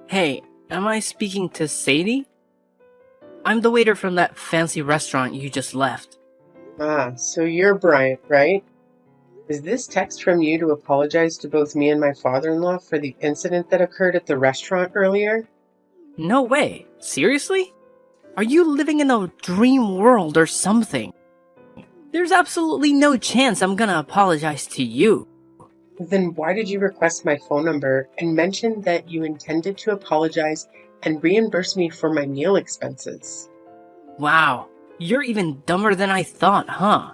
Hey, am I speaking to Sadie? I'm the waiter from that fancy restaurant you just left. Ah, so you're Bryant, right? Is this text from you to apologize to both me and my father-in-law for the incident that occurred at the restaurant earlier? No way. Seriously? Are you living in a dream world or something? There's absolutely no chance I'm gonna apologize to you. Then why did you request my phone number and mention that you intended to apologize and reimburse me for my meal expenses? Wow, you're even dumber than I thought, huh?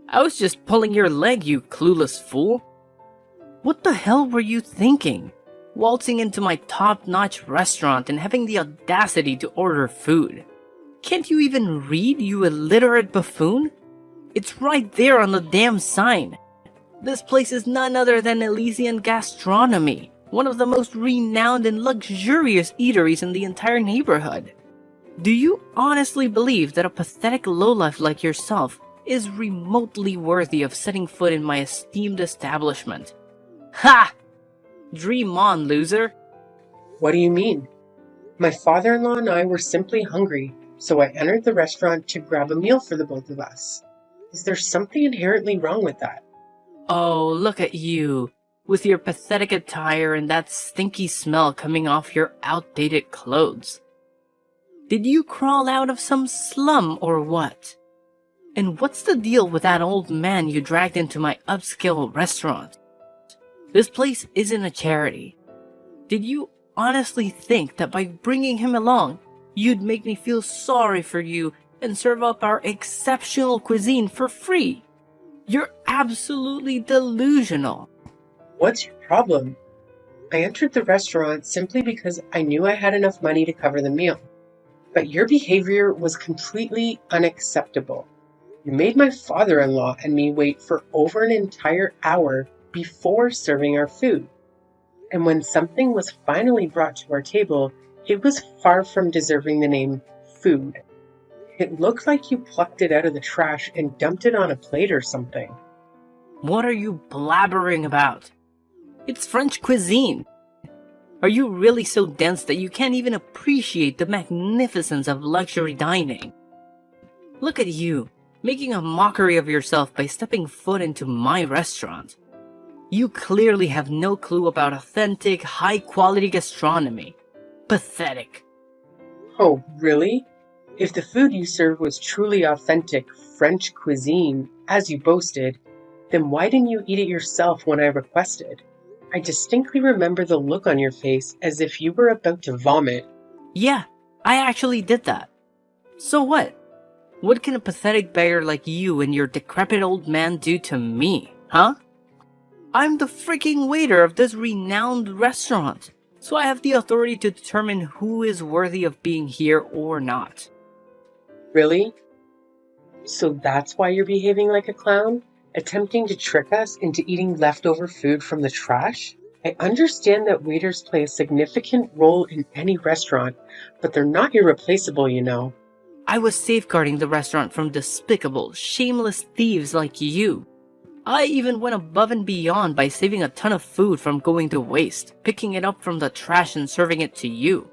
I was just pulling your leg, you clueless fool. What the hell were you thinking? Waltzing into my top-notch restaurant and having the audacity to order food. Can't you even read, you illiterate buffoon? It's right there on the damn sign. This place is none other than Elysian Gastronomy, one of the most renowned and luxurious eateries in the entire neighborhood. Do you honestly believe that a pathetic lowlife like yourself is remotely worthy of setting foot in my esteemed establishment? Ha! Dream on, loser! What do you mean? My father-in-law and I were simply hungry, so I entered the restaurant to grab a meal for the both of us. Is there something inherently wrong with that? Oh, look at you, with your pathetic attire and that stinky smell coming off your outdated clothes. Did you crawl out of some slum or what? And what's the deal with that old man you dragged into my upscale restaurant? This place isn't a charity. Did you honestly think that by bringing him along, you'd make me feel sorry for you and serve up our exceptional cuisine for free? You're absolutely delusional. What's your problem? I entered the restaurant simply because I knew I had enough money to cover the meal. But your behavior was completely unacceptable. You made my father-in-law and me wait for over an entire hour before serving our food. And when something was finally brought to our table, it was far from deserving the name food. It looked like you plucked it out of the trash and dumped it on a plate or something. What are you blabbering about? It's French cuisine. Are you really so dense that you can't even appreciate the magnificence of luxury dining? Look at you, making a mockery of yourself by stepping foot into my restaurant. You clearly have no clue about authentic, high-quality gastronomy. Pathetic. Oh, really? If the food you served was truly authentic French cuisine, as you boasted, then why didn't you eat it yourself when I requested? I distinctly remember the look on your face as if you were about to vomit. Yeah, I actually did that. So what? What can a pathetic beggar like you and your decrepit old man do to me, huh? I'm the freaking waiter of this renowned restaurant, so I have the authority to determine who is worthy of being here or not. Really? So that's why you're behaving like a clown? Attempting to trick us into eating leftover food from the trash? I understand that waiters play a significant role in any restaurant, but they're not irreplaceable, you know. I was safeguarding the restaurant from despicable, shameless thieves like you. I even went above and beyond by saving a ton of food from going to waste, picking it up from the trash and serving it to you.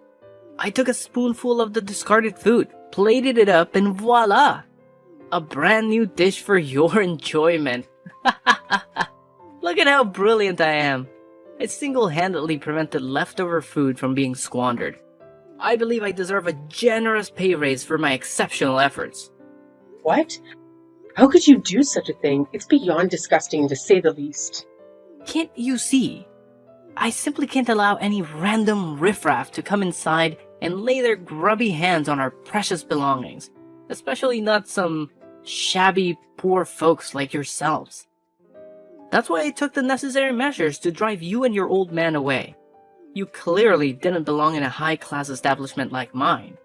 I took a spoonful of the discarded food, plated it up, and voila! A brand new dish for your enjoyment. Look at how brilliant I am. I single-handedly prevented leftover food from being squandered. I believe I deserve a generous pay raise for my exceptional efforts. What? How could you do such a thing? It's beyond disgusting, to say the least. Can't you see? I simply can't allow any random riffraff to come inside and lay their grubby hands on our precious belongings, especially not some shabby, poor folks like yourselves. That's why I took the necessary measures to drive you and your old man away. You clearly didn't belong in a high-class establishment like mine.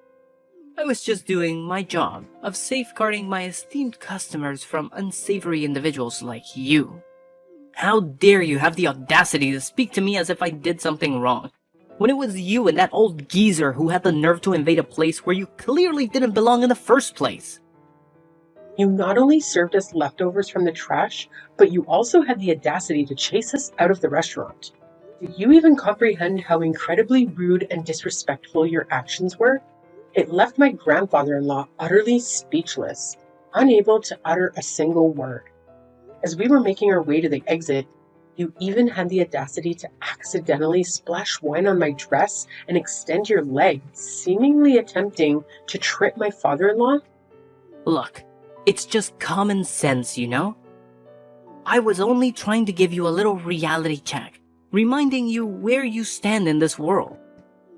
I was just doing my job of safeguarding my esteemed customers from unsavory individuals like you. How dare you have the audacity to speak to me as if I did something wrong, when it was you and that old geezer who had the nerve to invade a place where you clearly didn't belong in the first place? You not only served us leftovers from the trash, but you also had the audacity to chase us out of the restaurant. Do you even comprehend how incredibly rude and disrespectful your actions were? It left my grandfather-in-law utterly speechless, unable to utter a single word. As we were making our way to the exit, you even had the audacity to accidentally splash wine on my dress and extend your leg, seemingly attempting to trip my father-in-law? Look, it's just common sense, you know? I was only trying to give you a little reality check, reminding you where you stand in this world.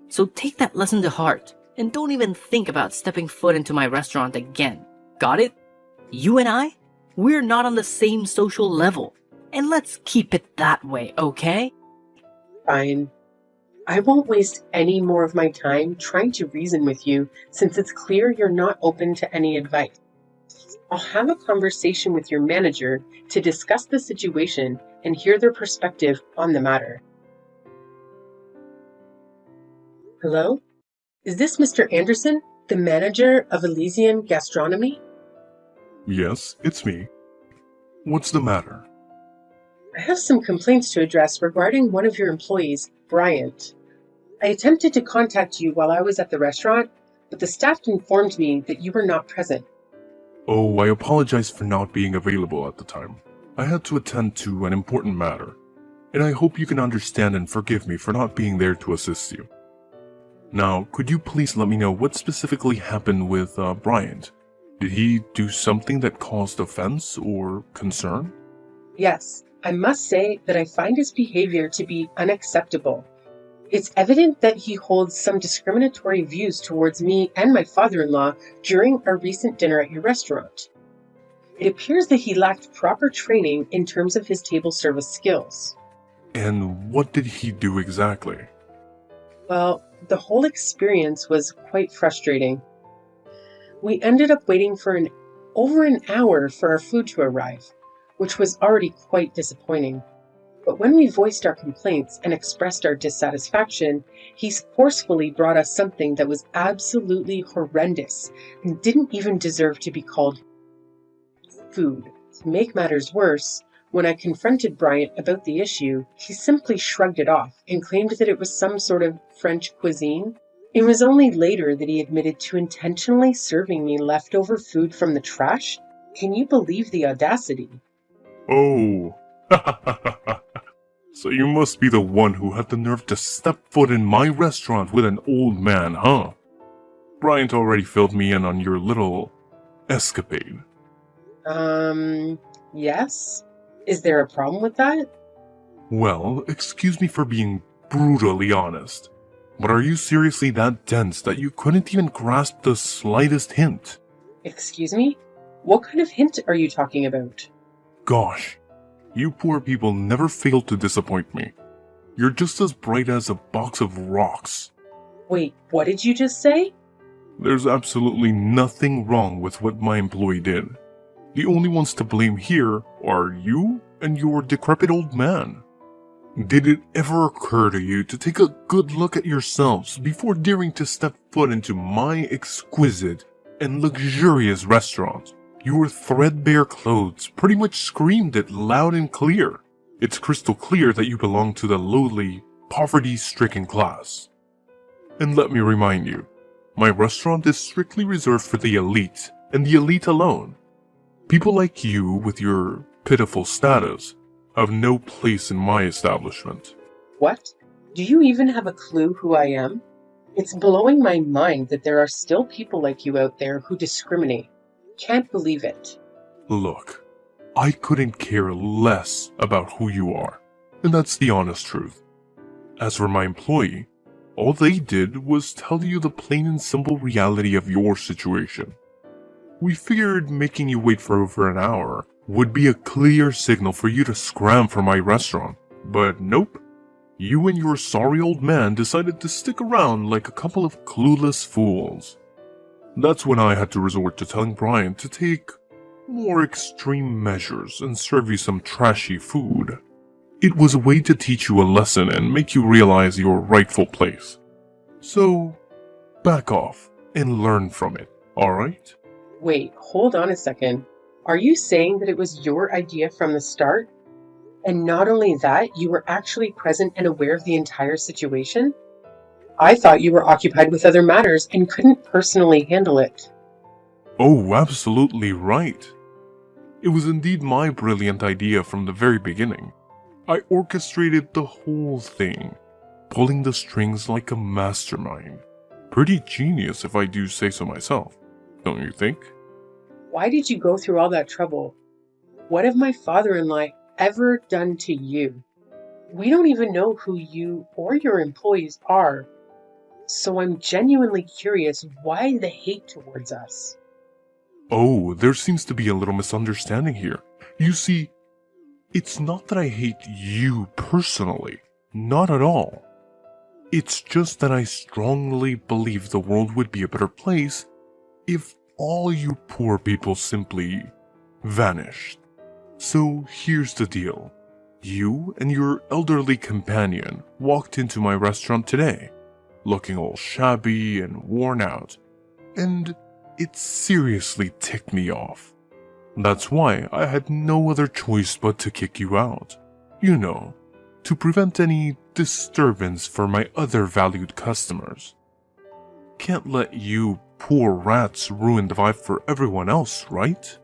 So take that lesson to heart, and don't even think about stepping foot into my restaurant again. Got it? You and I? We're not on the same social level. And let's keep it that way, okay? Fine. I won't waste any more of my time trying to reason with you since it's clear you're not open to any advice. I'll have a conversation with your manager to discuss the situation and hear their perspective on the matter. Hello? Is this Mr. Anderson, the manager of Elysian Gastronomy? Yes, it's me. What's the matter? I have some complaints to address regarding one of your employees, Bryant. I attempted to contact you while I was at the restaurant, but the staff informed me that you were not present. Oh, I apologize for not being available at the time. I had to attend to an important matter, and I hope you can understand and forgive me for not being there to assist you. Now, could you please let me know what specifically happened with Bryant? Did he do something that caused offense or concern? Yes, I must say that I find his behavior to be unacceptable. It's evident that he holds some discriminatory views towards me and my father-in-law during our recent dinner at your restaurant. It appears that he lacked proper training in terms of his table service skills. And what did he do exactly? Well, the whole experience was quite frustrating. We ended up waiting for over an hour for our food to arrive, which was already quite disappointing. But when we voiced our complaints and expressed our dissatisfaction, he forcefully brought us something that was absolutely horrendous and didn't even deserve to be called food. To make matters worse, when I confronted Bryant about the issue, he simply shrugged it off and claimed that it was some sort of French cuisine. It was only later that he admitted to intentionally serving me leftover food from the trash. Can you believe the audacity? Oh. So you must be the one who had the nerve to step foot in my restaurant with an old man, huh? Bryant already filled me in on your little escapade. Yes? Is there a problem with that? Well, excuse me for being brutally honest, but are you seriously that dense that you couldn't even grasp the slightest hint? Excuse me? What kind of hint are you talking about? Gosh, you poor people never fail to disappoint me. You're just as bright as a box of rocks. Wait, what did you just say? There's absolutely nothing wrong with what my employee did. The only ones to blame here are you and your decrepit old man. Did it ever occur to you to take a good look at yourselves before daring to step foot into my exquisite and luxurious restaurant? Your threadbare clothes pretty much screamed it loud and clear. It's crystal clear that you belong to the lowly, poverty-stricken class. And let me remind you, my restaurant is strictly reserved for the elite, and the elite alone. People like you, with your pitiful status, have no place in my establishment. What? Do you even have a clue who I am? It's blowing my mind that there are still people like you out there who discriminate. Can't believe it. Look, I couldn't care less about who you are, and that's the honest truth. As for my employee, all they did was tell you the plain and simple reality of your situation. We figured making you wait for over an hour would be a clear signal for you to scram from my restaurant, but nope. You and your sorry old man decided to stick around like a couple of clueless fools. That's when I had to resort to telling Bryant to take more extreme measures and serve you some trashy food. It was a way to teach you a lesson and make you realize your rightful place. So, back off and learn from it, alright? Wait, hold on a second. Are you saying that it was your idea from the start? And not only that, you were actually present and aware of the entire situation? I thought you were occupied with other matters and couldn't personally handle it. Oh, absolutely right. It was indeed my brilliant idea from the very beginning. I orchestrated the whole thing, pulling the strings like a mastermind. Pretty genius if I do say so myself, don't you think? Why did you go through all that trouble? What have my father-in-law ever done to you? We don't even know who you or your employees are. So I'm genuinely curious why the hate towards us. Oh, there seems to be a little misunderstanding here. You see, it's not that I hate you personally. Not at all. It's just that I strongly believe the world would be a better place if all you poor people simply vanished. So here's the deal. You and your elderly companion walked into my restaurant today, looking all shabby and worn out, and it seriously ticked me off. That's why I had no other choice but to kick you out. You know, to prevent any disturbance for my other valued customers. Can't let you poor rats ruin the vibe for everyone else, right?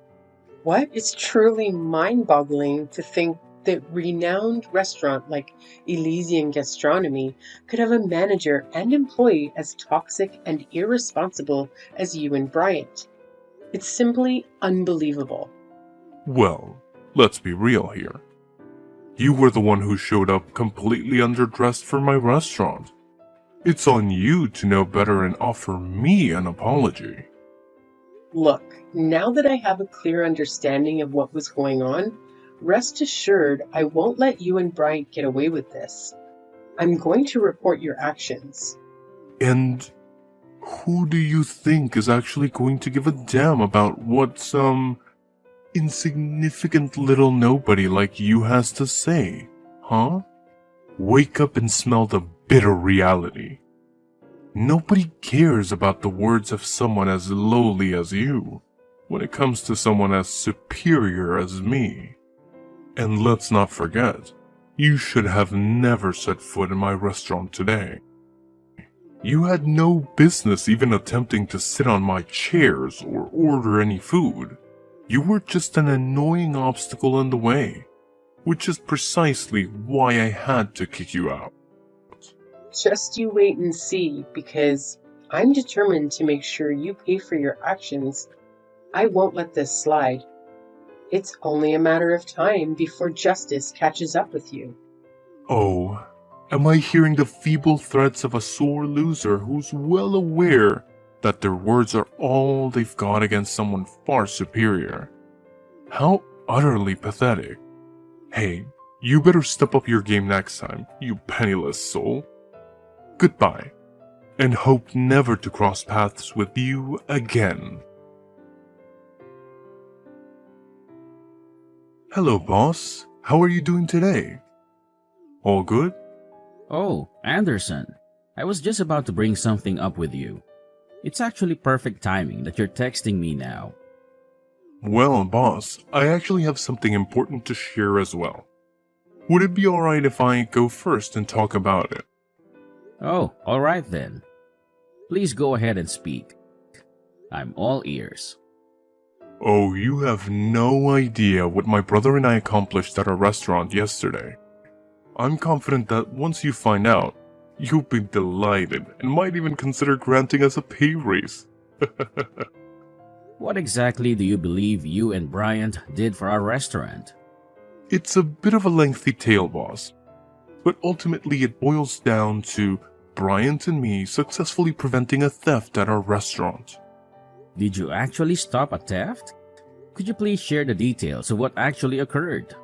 What? It's truly mind-boggling to think that renowned restaurant like Elysian Gastronomy could have a manager and employee as toxic and irresponsible as you and Bryant. It's simply unbelievable. Well, let's be real here. You were the one who showed up completely underdressed for my restaurant. It's on you to know better and offer me an apology. Look, now that I have a clear understanding of what was going on, rest assured I won't let you and Bryant get away with this. I'm going to report your actions. And who do you think is actually going to give a damn about what some insignificant little nobody like you has to say, huh? Wake up and smell the bitter reality. Nobody cares about the words of someone as lowly as you when it comes to someone as superior as me. And let's not forget, you should have never set foot in my restaurant today. You had no business even attempting to sit on my chairs or order any food. You were just an annoying obstacle in the way, which is precisely why I had to kick you out. Just you wait and see, because I'm determined to make sure you pay for your actions. I won't let this slide. It's only a matter of time before justice catches up with you. Oh, am I hearing the feeble threats of a sore loser who's well aware that their words are all they've got against someone far superior? How utterly pathetic. Hey, you better step up your game next time, you penniless soul. Goodbye, and hope never to cross paths with you again. Hello, boss. How are you doing today? All good? Oh, Anderson. I was just about to bring something up with you. It's actually perfect timing that you're texting me now. Well, boss, I actually have something important to share as well. Would it be alright if I go first and talk about it? Oh, alright then. Please go ahead and speak. I'm all ears. Oh, you have no idea what my brother and I accomplished at our restaurant yesterday. I'm confident that once you find out, you'll be delighted and might even consider granting us a pay raise. What exactly do you believe you and Bryant did for our restaurant? It's a bit of a lengthy tale, boss, but ultimately it boils down to Bryant and me successfully preventing a theft at our restaurant. Did you actually stop a theft? Could you please share the details of what actually occurred?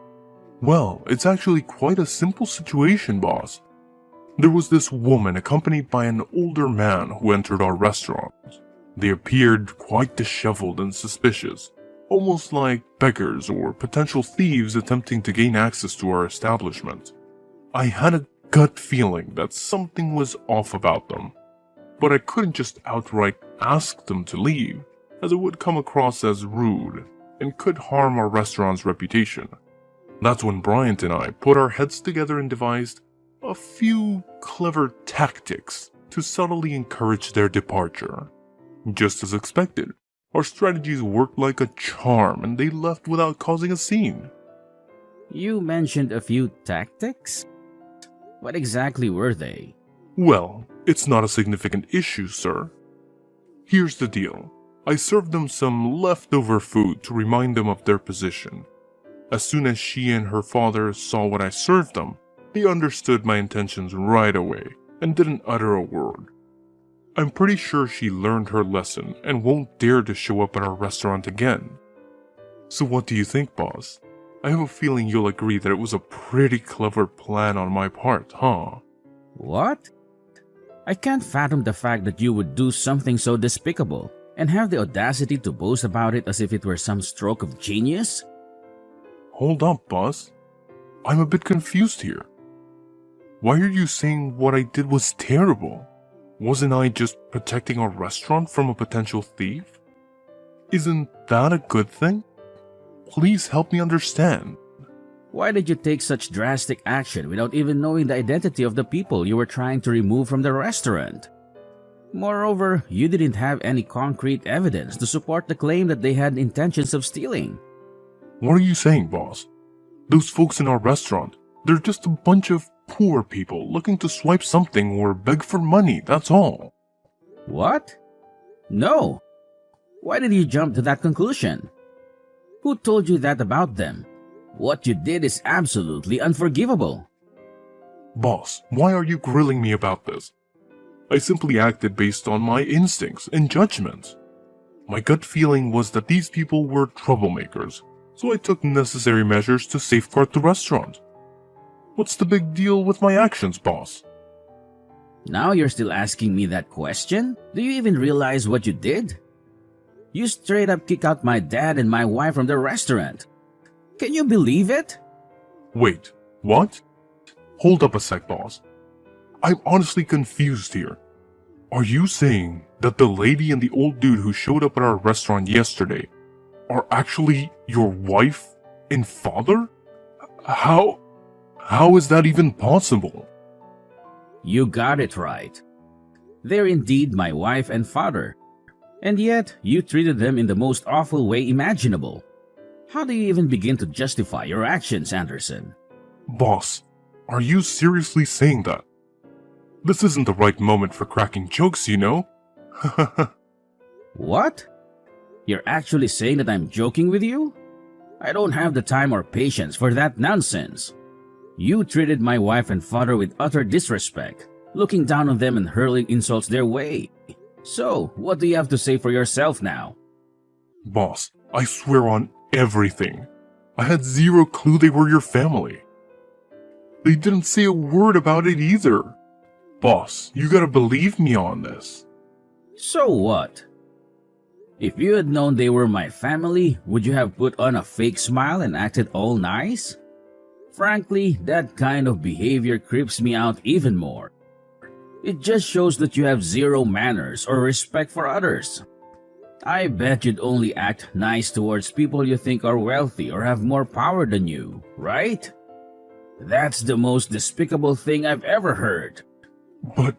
Well, it's actually quite a simple situation, boss. There was this woman accompanied by an older man who entered our restaurant. They appeared quite disheveled and suspicious, almost like beggars or potential thieves attempting to gain access to our establishment. I had a gut feeling that something was off about them, but I couldn't just outright ask them to leave, as it would come across as rude and could harm our restaurant's reputation. That's when Bryant and I put our heads together and devised a few clever tactics to subtly encourage their departure. Just as expected, our strategies worked like a charm and they left without causing a scene. You mentioned a few tactics? What exactly were they? Well, it's not a significant issue, sir. Here's the deal. I served them some leftover food to remind them of their position. As soon as she and her father saw what I served them, they understood my intentions right away and didn't utter a word. I'm pretty sure she learned her lesson and won't dare to show up at our restaurant again. So what do you think, boss? I have a feeling you'll agree that it was a pretty clever plan on my part, huh? What? I can't fathom the fact that you would do something so despicable and have the audacity to boast about it as if it were some stroke of genius? Hold up, boss. I'm a bit confused here. Why are you saying what I did was terrible? Wasn't I just protecting our restaurant from a potential thief? Isn't that a good thing? Please help me understand. Why did you take such drastic action without even knowing the identity of the people you were trying to remove from the restaurant? Moreover, you didn't have any concrete evidence to support the claim that they had intentions of stealing. What are you saying, boss? Those folks in our restaurant, they're just a bunch of poor people looking to swipe something or beg for money, that's all. What? No. Why did you jump to that conclusion? Who told you that about them? What you did is absolutely unforgivable. Boss, why are you grilling me about this? I simply acted based on my instincts and judgments. My gut feeling was that these people were troublemakers, so I took necessary measures to safeguard the restaurant. What's the big deal with my actions, boss? Now you're still asking me that question? Do you even realize what you did? You straight up kicked out my dad and my wife from the restaurant. Can you believe it? Wait, what? Hold up a sec, boss. I'm honestly confused here. Are you saying that the lady and the old dude who showed up at our restaurant yesterday are actually your wife and father? How is that even possible? You got it right. They're indeed my wife and father. And yet, you treated them in the most awful way imaginable. How do you even begin to justify your actions, Anderson? Boss, are you seriously saying that? This isn't the right moment for cracking jokes, you know? What? You're actually saying that I'm joking with you? I don't have the time or patience for that nonsense. You treated my wife and father with utter disrespect, looking down on them and hurling insults their way. So, what do you have to say for yourself now? Boss, I swear on everything. I had zero clue they were your family. They didn't say a word about it either. Boss, you gotta believe me on this. So what? If you had known they were my family, would you have put on a fake smile and acted all nice? Frankly, that kind of behavior creeps me out even more. It just shows that you have zero manners or respect for others. I bet you'd only act nice towards people you think are wealthy or have more power than you, right? That's the most despicable thing I've ever heard. But,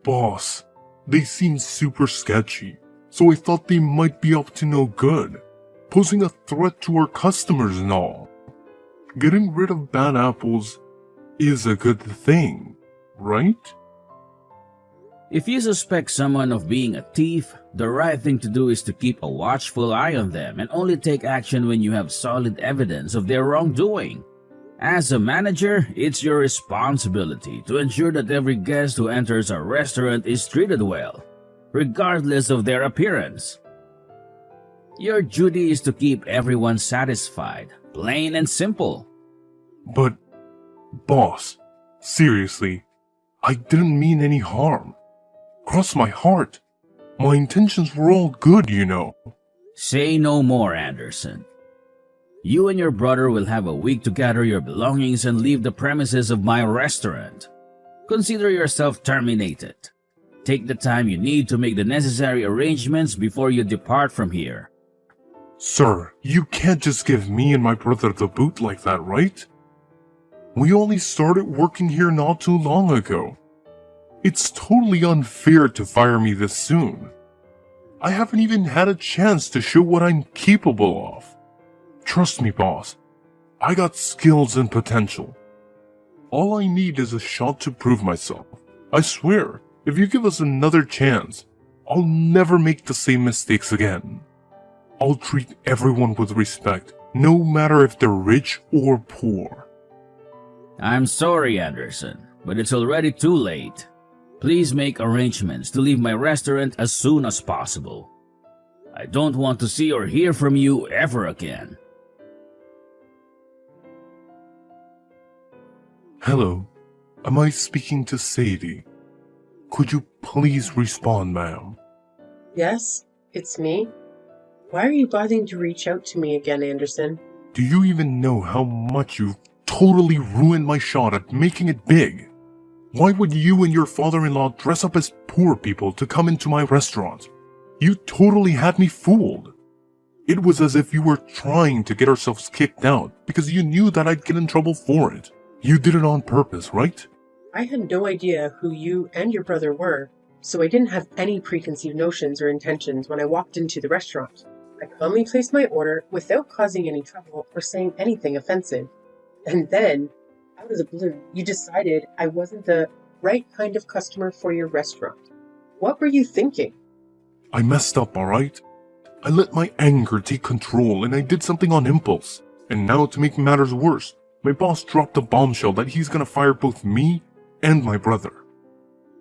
boss, they seem super sketchy, so I thought they might be up to no good, posing a threat to our customers and all. Getting rid of bad apples is a good thing, right? If you suspect someone of being a thief, the right thing to do is to keep a watchful eye on them and only take action when you have solid evidence of their wrongdoing. As a manager, it's your responsibility to ensure that every guest who enters a restaurant is treated well, regardless of their appearance. Your duty is to keep everyone satisfied, plain and simple. But, boss, seriously, I didn't mean any harm. Cross my heart. My intentions were all good, you know. Say no more, Anderson. You and your brother will have a week to gather your belongings and leave the premises of my restaurant. Consider yourself terminated. Take the time you need to make the necessary arrangements before you depart from here. Sir, you can't just give me and my brother the boot like that, right? We only started working here not too long ago. It's totally unfair to fire me this soon. I haven't even had a chance to show what I'm capable of. Trust me, boss. I got skills and potential. All I need is a shot to prove myself. I swear, if you give us another chance, I'll never make the same mistakes again. I'll treat everyone with respect, no matter if they're rich or poor. I'm sorry, Anderson, but it's already too late. Please make arrangements to leave my restaurant as soon as possible. I don't want to see or hear from you ever again. Hello, am I speaking to Sadie? Could you please respond, ma'am? Yes, it's me. Why are you bothering to reach out to me again, Anderson? Do you even know how much you've totally ruined my shot at making it big? Why would you and your father-in-law dress up as poor people to come into my restaurant? You totally had me fooled. It was as if you were trying to get ourselves kicked out because you knew that I'd get in trouble for it. You did it on purpose, right? I had no idea who you and your brother were, so I didn't have any preconceived notions or intentions when I walked into the restaurant. I calmly placed my order without causing any trouble or saying anything offensive. And then, out of the blue, you decided I wasn't the right kind of customer for your restaurant. What were you thinking? I messed up, alright? I let my anger take control and I did something on impulse. And now to make matters worse, my boss dropped a bombshell that he's gonna fire both me and my brother.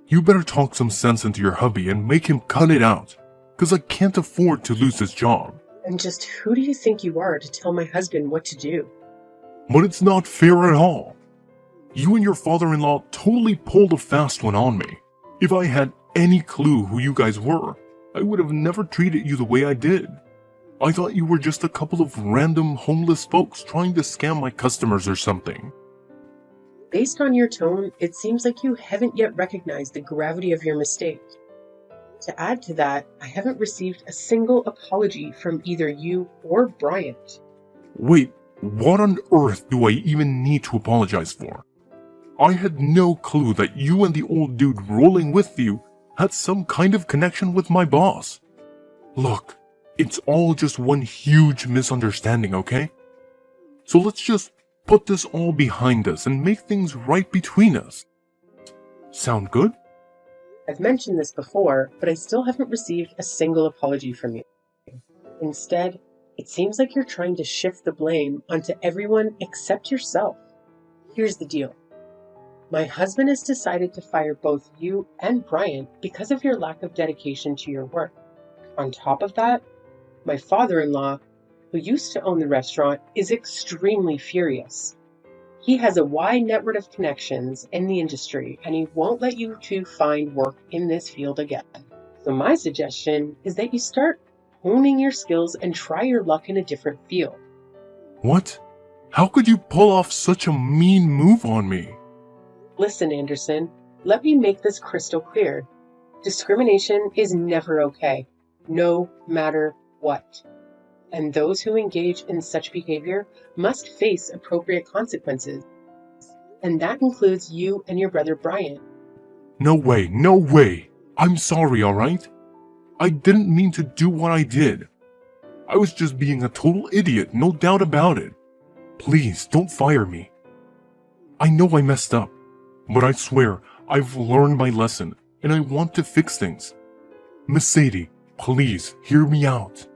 You better talk some sense into your hubby and make him cut it out, cause I can't afford to lose his job. And just who do you think you are to tell my husband what to do? But it's not fair at all. You and your father-in-law totally pulled a fast one on me. If I had any clue who you guys were, I would have never treated you the way I did. I thought you were just a couple of random homeless folks trying to scam my customers or something. Based on your tone, it seems like you haven't yet recognized the gravity of your mistake. To add to that, I haven't received a single apology from either you or Bryant. Wait, what on earth do I even need to apologize for? I had no clue that you and the old dude rolling with you had some kind of connection with my boss. Look, it's all just one huge misunderstanding, okay? So let's just put this all behind us and make things right between us. Sound good? I've mentioned this before, but I still haven't received a single apology from you. Instead, it seems like you're trying to shift the blame onto everyone except yourself. Here's the deal. My husband has decided to fire both you and Bryant because of your lack of dedication to your work. On top of that, my father-in-law, who used to own the restaurant, is extremely furious. He has a wide network of connections in the industry, and he won't let you two find work in this field again. So my suggestion is that you start honing your skills and try your luck in a different field. What? How could you pull off such a mean move on me? Listen, Anderson, let me make this crystal clear. Discrimination is never okay, no matter what. And those who engage in such behavior must face appropriate consequences. And that includes you and your brother Bryant. No way, no way. I'm sorry, alright? I didn't mean to do what I did. I was just being a total idiot, no doubt about it. Please, don't fire me. I know I messed up, but I swear I've learned my lesson and I want to fix things. Miss Sadie, please hear me out.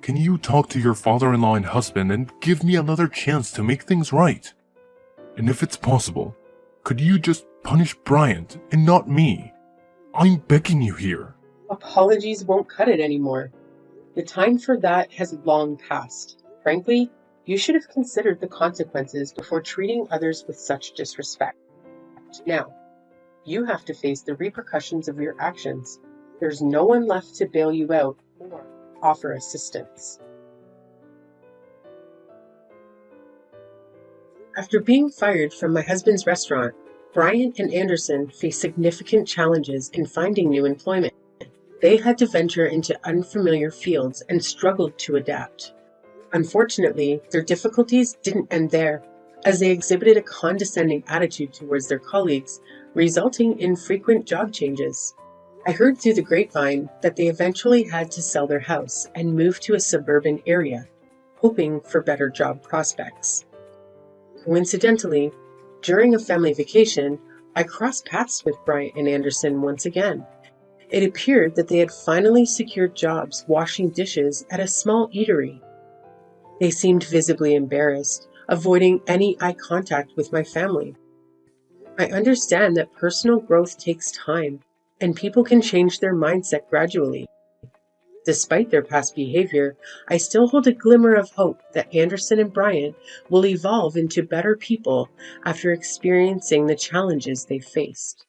Can you talk to your father-in-law and husband and give me another chance to make things right? And if it's possible, could you just punish Bryant and not me? I'm begging you here. Apologies won't cut it anymore. The time for that has long passed. Frankly, you should have considered the consequences before treating others with such disrespect. Now, you have to face the repercussions of your actions. There's no one left to bail you out or offer assistance. After being fired from my husband's restaurant, Bryant and Anderson face significant challenges in finding new employment. They had to venture into unfamiliar fields and struggled to adapt. Unfortunately, their difficulties didn't end there, as they exhibited a condescending attitude towards their colleagues, resulting in frequent job changes. I heard through the grapevine that they eventually had to sell their house and move to a suburban area, hoping for better job prospects. Coincidentally, during a family vacation, I crossed paths with Bryant and Anderson once again. It appeared that they had finally secured jobs washing dishes at a small eatery. They seemed visibly embarrassed, avoiding any eye contact with my family. I understand that personal growth takes time, and people can change their mindset gradually. Despite their past behavior, I still hold a glimmer of hope that Anderson and Bryant will evolve into better people after experiencing the challenges they faced.